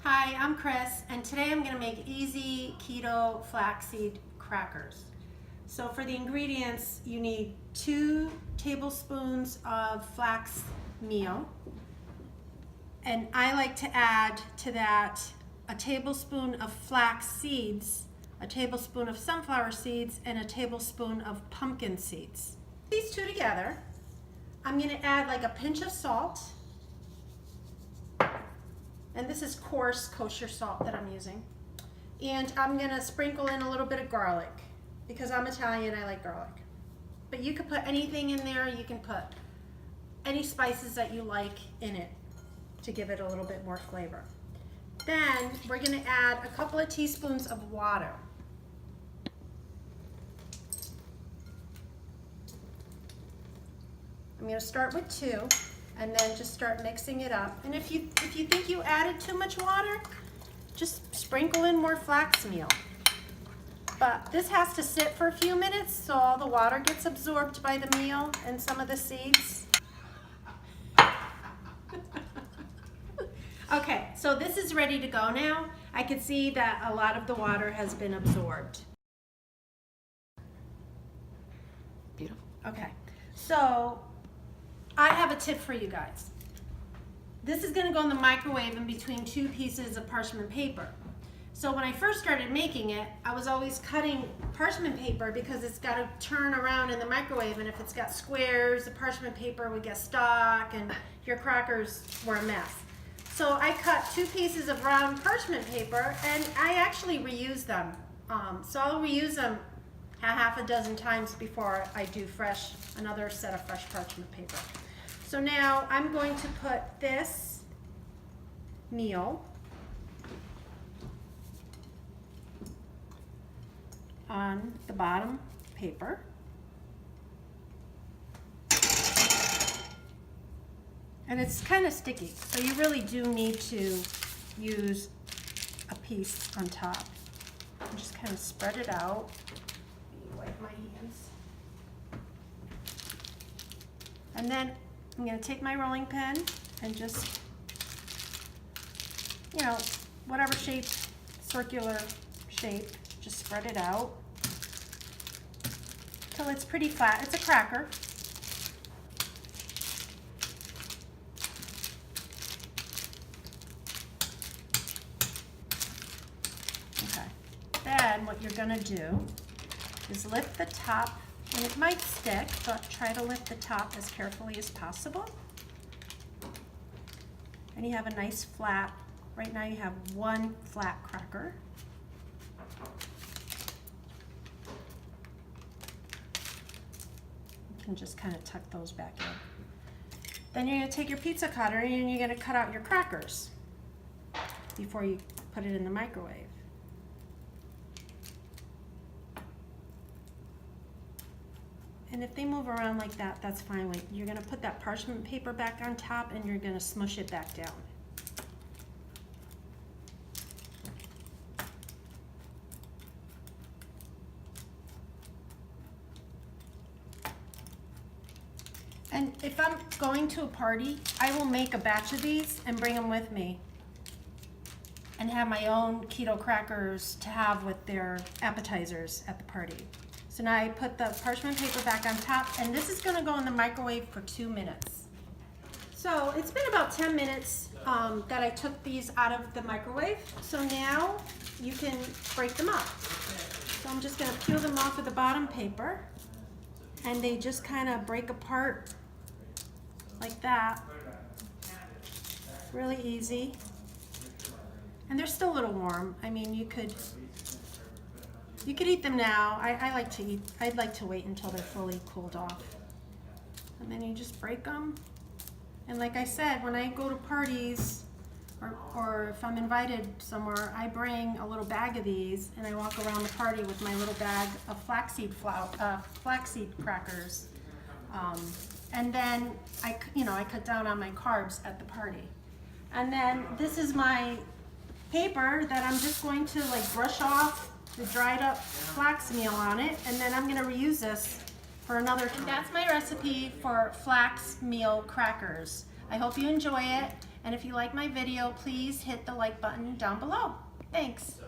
Hi, I'm Chris, and today I'm going to make easy keto flaxseed crackers. So for the ingredients, you need 2 tablespoons of flax meal, and I like to add to that a tablespoon of flax seeds, a tablespoon of sunflower seeds, and a tablespoon of pumpkin seeds. These two together, I'm going to add like a pinch of salt. And this is coarse kosher salt that I'm using. And I'm gonna sprinkle in a little bit of garlic. Because I'm Italian, I like garlic. But you could put anything in there, you can put any spices that you like in it to give it a little bit more flavor. Then we're gonna add a couple of teaspoons of water. I'm gonna start with 2. And then just start mixing it up. And if you think you added too much water, just sprinkle in more flax meal. But this has to sit for a few minutes so all the water gets absorbed by the meal and some of the seeds. Okay, so this is ready to go now. I can see that a lot of the water has been absorbed. Beautiful. Okay, so I have a tip for you guys. This is going to go in the microwave in between 2 pieces of parchment paper. So when I first started making it, I was always cutting parchment paper because it's got to turn around in the microwave, and if it's got squares, the parchment paper would get stuck and your crackers were a mess. So I cut 2 pieces of round parchment paper, and I actually reuse them. So I'll reuse them half a dozen times before I do another set of fresh parchment paper. So now I'm going to put this meal on the bottom paper. And it's kind of sticky, so you really do need to use a piece on top. And just kind of spread it out. Wipe my hands. And then I'm going to take my rolling pin and just, whatever shape, circular shape, just spread it out till it's pretty flat. It's a cracker. Okay. Then what you're going to do is lift the top, and it might stick, but try to lift the top as carefully as possible. And you have a nice flat, right now you have 1 flat cracker. You can just kind of tuck those back in. Then you're going to take your pizza cutter and you're going to cut out your crackers before you put it in the microwave. And if they move around like that, that's fine. You're going to put that parchment paper back on top and you're going to smush it back down. And if I'm going to a party, I will make a batch of these and bring them with me and have my own keto crackers to have with their appetizers at the party. So now I put the parchment paper back on top, and this is going to go in the microwave for 2 minutes. So it's been about 10 minutes that I took these out of the microwave. So now you can break them up. So I'm just going to peel them off of the bottom paper, and they just kind of break apart like that. Really easy. And they're still a little warm. I mean, you could eat them now. I'd like to wait until they're fully cooled off. And then you just break them. And like I said, when I go to parties or if I'm invited somewhere, I bring a little bag of these and I walk around the party with my little bag of flaxseed crackers. And then I cut down on my carbs at the party. And then this is my paper that I'm just going to brush off the dried up flax meal on it, and then I'm going to reuse this for another time. And that's my recipe for flax meal crackers. I hope you enjoy it, And if you like my video, please hit the like button down below. Thanks.